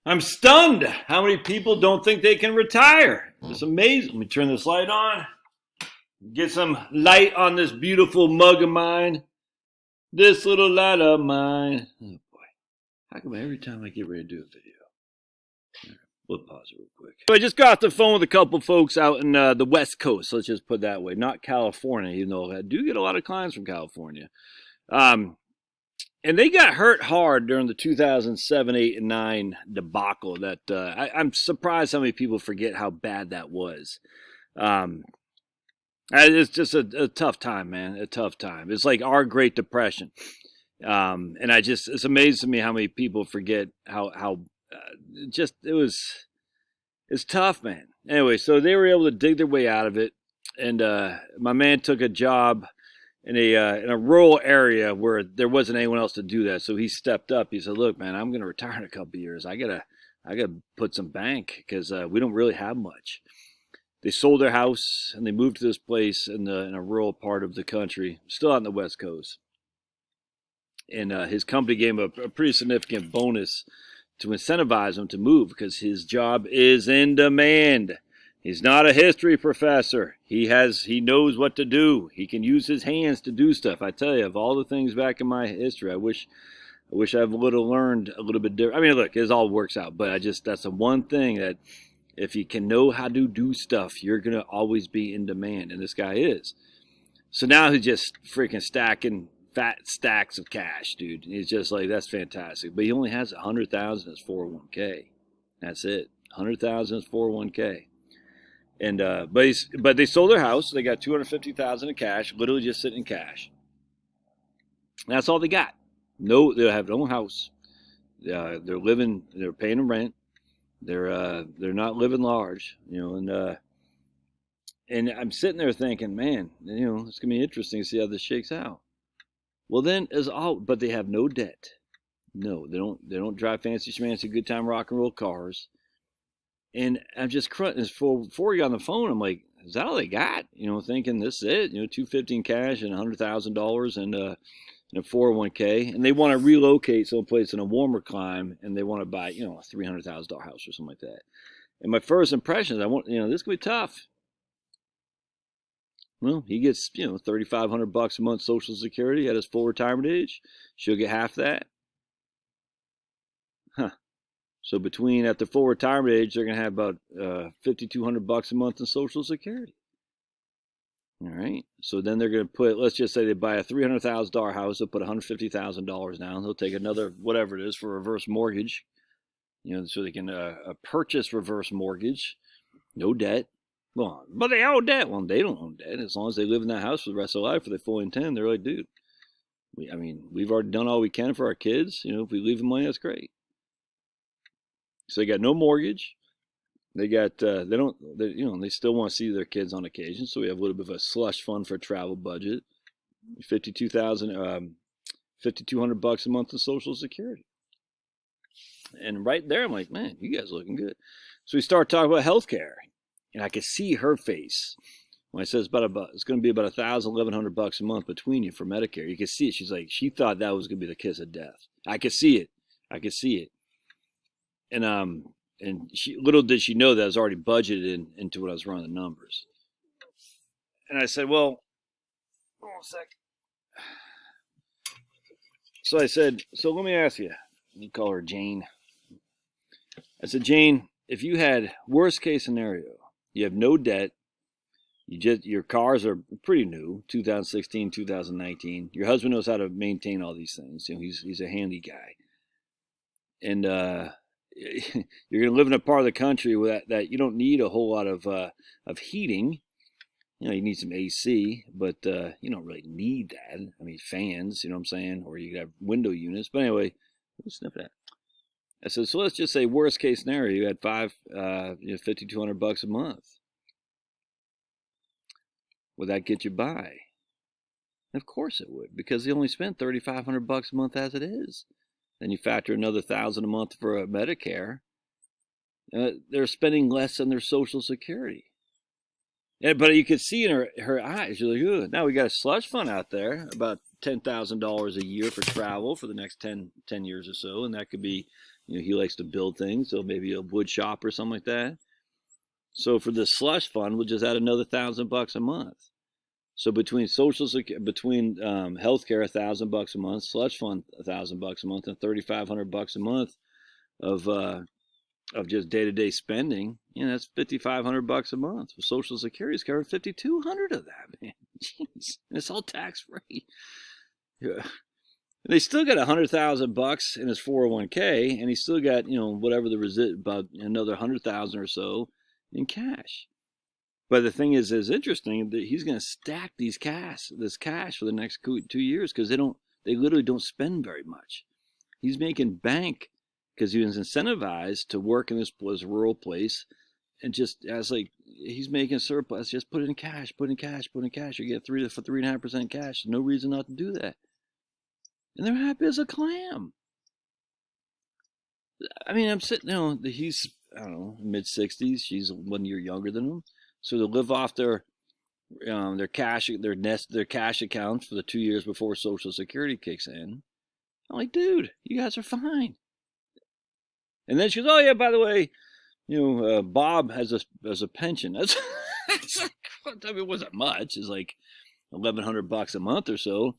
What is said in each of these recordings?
I'm stunned how many people don't think they can retire. It's amazing. Let me turn this light on. Get some light on this beautiful mug of mine. This little light of mine. Oh boy. How come every time I get ready to do a video? We'll pause it real quick. So I just got off the phone with a couple folks out in the West Coast. Let's just put it that way. Not California, even though I do get a lot of clients from California. And they got hurt hard during the 2007, 8, and 9 debacle. That I'm surprised how many people forget how bad that was. It's just a tough time, man. A tough time. It's like our Great Depression. And it's amazing to me how many people forget how it's tough, man. Anyway, so they were able to dig their way out of it. And my man took a job in a rural area where there wasn't anyone else to do that. So he stepped up. He said, "Look, man, I'm going to retire in a couple of years. I gotta put some bank because we don't really have much." They sold their house and they moved to this place in a rural part of the country, still out on the West Coast. And his company gave him a pretty significant bonus to incentivize him to move because his job is in demand. He's not a history professor. He knows what to do. He can use his hands to do stuff. I tell you, of all the things back in my history, I wish I've learned a little bit different. I mean, look, it all works out, but that's the one thing that if you can know how to do stuff, you're going to always be in demand, and this guy is. So now he's just freaking stacking fat stacks of cash, dude. He's just like, that's fantastic. But he only has $100,000 in his 401k. That's it. $100,000 in his 401k. And but they sold their house. They got $250,000 in cash, literally just sitting in cash. That's all they got. No, they have no house. They're living. They're paying them rent. They're not living large, and I'm sitting there thinking, man, it's gonna be interesting to see how this shakes out. Well, then but they have no debt. No, they don't drive fancy schmancy good time rock and roll cars. And I'm just crunching before we got on the phone. I'm like, is that all they got? Thinking this is it. $250 in cash and $100,000 in a 401k, and they want to relocate someplace in a warmer climate, and they want to buy, a $300,000 house or something like that. And my first impression is, this could be tough. Well, he gets, $3,500 a month Social Security at his full retirement age. She'll get half that. Huh. So at the full retirement age, they're going to have about $5,200 a month in Social Security. All right. So then they're going to let's just say they buy a $300,000 house. They'll put $150,000 down. They'll take another, whatever it is, for reverse mortgage, so they can purchase reverse mortgage. No debt. Well, but they owe debt. Well, they don't own debt. As long as they live in that house for the rest of their life, if they fully intend, they're like, dude, we've already done all we can for our kids. If we leave them money, that's great. So they got no mortgage. They got they still want to see their kids on occasion, so we have a little bit of a slush fund for a travel budget. $5,200 a month in Social Security. And right there, I'm like, man, you guys are looking good. So we start talking about healthcare, and I could see her face when I said it's going to be about $1,100 a month between you for Medicare. You could see it. She's like, she thought that was going to be the kiss of death. I could see it. And little did she know that I was already budgeted into when I was running the numbers. And I said, well, hold on a sec. So I said, so let me ask you. You call her Jane. I said, Jane, if you had worst case scenario, you have no debt, your cars are pretty new, 2016, 2019. Your husband knows how to maintain all these things. He's a handy guy. And you're going to live in a part of the country that you don't need a whole lot of heating. You need some AC, but you don't really need that. I mean, fans, you know what I'm saying? Or you could have window units. But anyway, we'll sniff that. I said, so let's just say worst case scenario, you had $5,200 a month. Would that get you by? Of course it would, because they only spent $3,500 a month as it is. Then you factor another $1,000 a month for Medicare. They're spending less on their Social Security. Yeah, but you could see in her eyes, she's like, "Ugh, now we got a slush fund out there, about $10,000 a year for travel for the next 10 years or so, and that could be he likes to build things, so maybe a wood shop or something like that. So for the slush fund, we'll just add another $1,000 a month. So between between healthcare, $1,000 a month, slush fund $1,000 a month, and $3,500 a month of just day-to-day spending, that's $5,500 a month. Social Security's covered $5,200 of that, man. Jeez, and it's all tax-free. Yeah. They still got $100,000 in his 401k, and he's still got whatever the about another $100,000 or so in cash. But the thing is interesting that he's going to stack this cash for the next 2 years because they literally don't spend very much. He's making bank because he was incentivized to work in this rural place, and just as like he's making surplus, just put it in cash, put in cash. You get 3.5% cash. No reason not to do that. And they're happy as a clam. I mean, I'm sitting, he's, I don't know, mid-60s. She's 1 year younger than him. So to live off their cash accounts for the 2 years before Social Security kicks in. I'm like, dude, you guys are fine. And then she goes, oh yeah, by the way, Bob has a pension. That's like, I mean, it wasn't much. It's like $1,100 a month or so.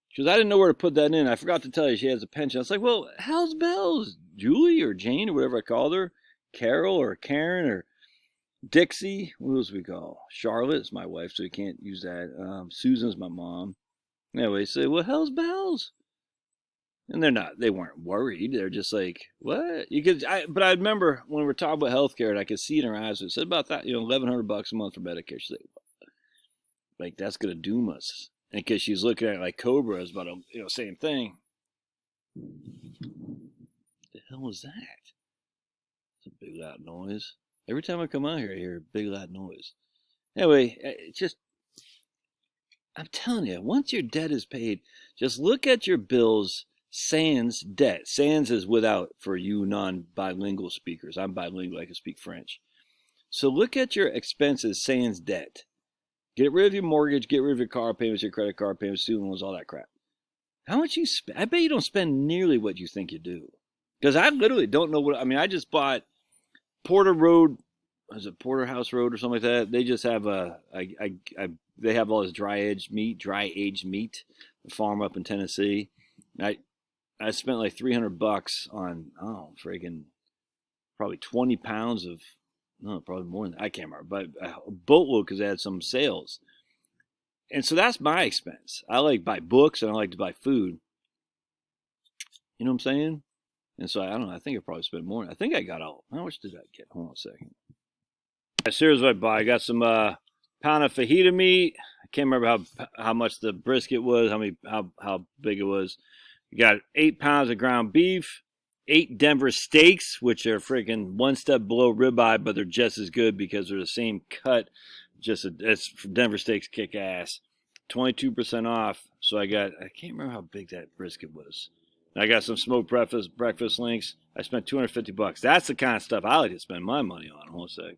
She goes, I didn't know where to put that in. I forgot to tell you she has a pension. I was like, well, how's bells? Julie or Jane or whatever I called her, Carol or Karen or Dixie. What else we call? Charlotte is my wife, so you can't use that. Susan's my mom. Anyway, say, well, how's bells? And they weren't worried. They're just like, what? But I remember when we were talking about healthcare, and I could see in her eyes, it said about that, $1,100 a month for Medicare. She's like, that's going to doom us. And because she's looking at it like Cobra is about same thing. What the hell was that? It's a big loud noise. Every time I come out here, I hear a big loud noise. Anyway, I'm telling you, once your debt is paid, just look at your bills sans debt. Sans is without for you non-bilingual speakers. I'm bilingual, I can speak French. So look at your expenses sans debt. Get rid of your mortgage, get rid of your car payments, your credit card payments, student loans, all that crap. How much you spend? I bet you don't spend nearly what you think you do. Because I literally don't know I just bought Porter Road, is it Porterhouse Road or something like that? They just have they have all this dry aged meat, a farm up in Tennessee. I spent like $300 on, probably 20 pounds of, no, probably more than that. I can't remember, but a boatload because they had some sales. And so that's my expense. I like to buy books and I like to buy food. You know what I'm saying? And so I don't know. I think I probably spent more. I think I got all. How much did I get? Hold on a second. Here's what I bought. I got some pound of fajita meat. I can't remember how much the brisket was. How big it was. You got 8 pounds of ground beef. 8 Denver steaks, which are freaking one step below ribeye, but they're just as good because they're the same cut. Denver steaks kick ass. 22% off. So I can't remember how big that brisket was. I got some smoked breakfast links. I spent $250. That's the kind of stuff I like to spend my money on. Hold on a sec.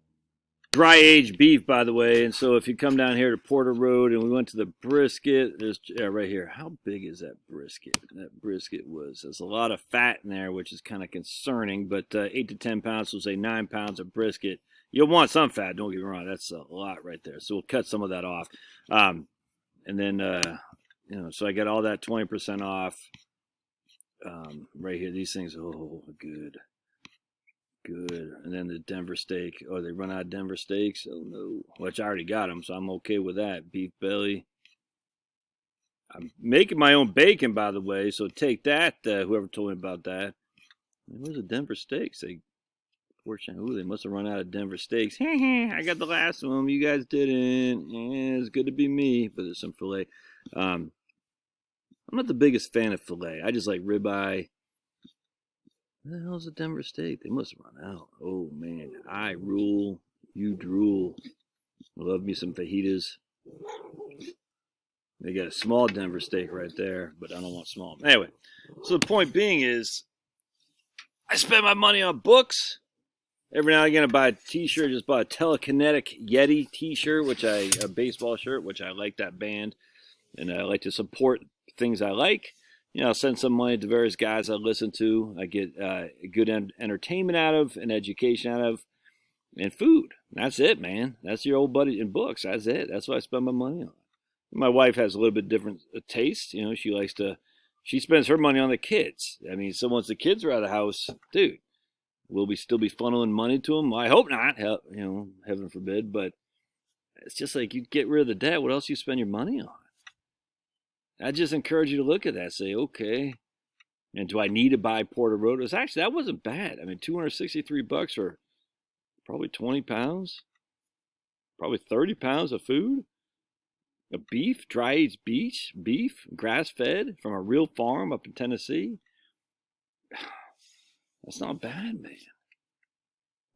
Dry aged beef, by the way. And so if you come down here to Porter Road and we went to the brisket, there's right here. How big is that brisket? That brisket there's a lot of fat in there, which is kind of concerning. But 8 to 10 pounds, so say 9 pounds of brisket. You'll want some fat. Don't get me wrong. That's a lot right there. So we'll cut some of that off. And then so I got all that 20% off. Right here, these things, good. And then the Denver steak. Oh, they run out of Denver steaks? Oh, no. Which I already got them, so I'm okay with that. Beef belly. I'm making my own bacon, by the way, so take that, whoever told me about that. Where's the Denver steaks? They must have run out of Denver steaks. I got the last of them. You guys didn't. Yeah, it's good to be me, but there's some filet. I'm not the biggest fan of filet. I just like ribeye. What the hell's a Denver steak? They must have run out. Oh, man. I rule. You drool. Love me some fajitas. They got a small Denver steak right there, but I don't want small. Anyway, so the point being is I spend my money on books. Every now and again I buy a t-shirt. Just bought a Telekinetic Yeti t-shirt, a baseball shirt, which I like that band. And I like to support things I like. I'll send some money to various guys I listen to. I get good entertainment out of, and education out of, and food. That's it, man. That's your old buddy in books. That's it. That's what I spend my money on. My wife has a little bit different taste. She spends her money on the kids. I mean, so once the kids are out of the house, dude, will we still be funneling money to them? Well, I hope not. Heaven forbid. But it's just like, you get rid of the debt. What else do you spend your money on? I just encourage you to look at that. Say, okay, and do I need to buy Porter Rotos? Actually, that wasn't bad. I mean, $263 for probably 20 pounds, probably 30 pounds of food. A beef, dry aged beef, grass fed from a real farm up in Tennessee. That's not bad, man.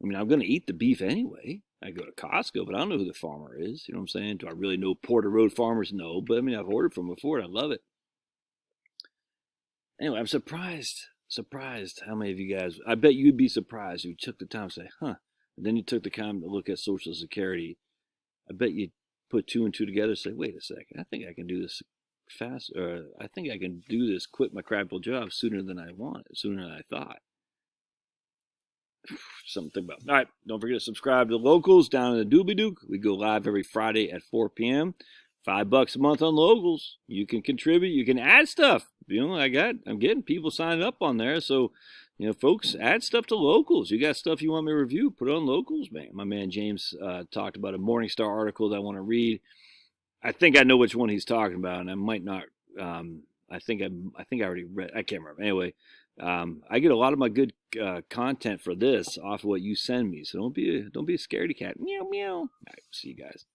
I mean, I'm going to eat the beef anyway. I go to Costco, but I don't know who the farmer is. You know what I'm saying? Do I really know Porter Road farmers? No, but I mean, I've ordered from before and I love it. Anyway, I'm surprised how many of you guys, I bet you'd be surprised who took the time to say, huh, and then you took the time to look at Social Security. I bet you put two and two together and say, wait a second, I think I can do this fast, or I think I can do this, quit my crappy job sooner than I wanted, sooner than I thought. Something to think about. All right, don't forget to subscribe to Locals down in the Doobie Duke. We go live every Friday at 4 p.m. $5 a month on Locals. You can contribute. You can add stuff. I'm getting people signing up on there. So, folks, add stuff to Locals. You got stuff you want me to review, put it on Locals, man. My man James talked about a Morningstar article that I want to read. I think I know which one he's talking about, and I might not. I think I already read. I can't remember. Anyway, I get a lot of my good content for this off of what you send me. So don't be a scaredy cat. Meow meow. All right, see you guys.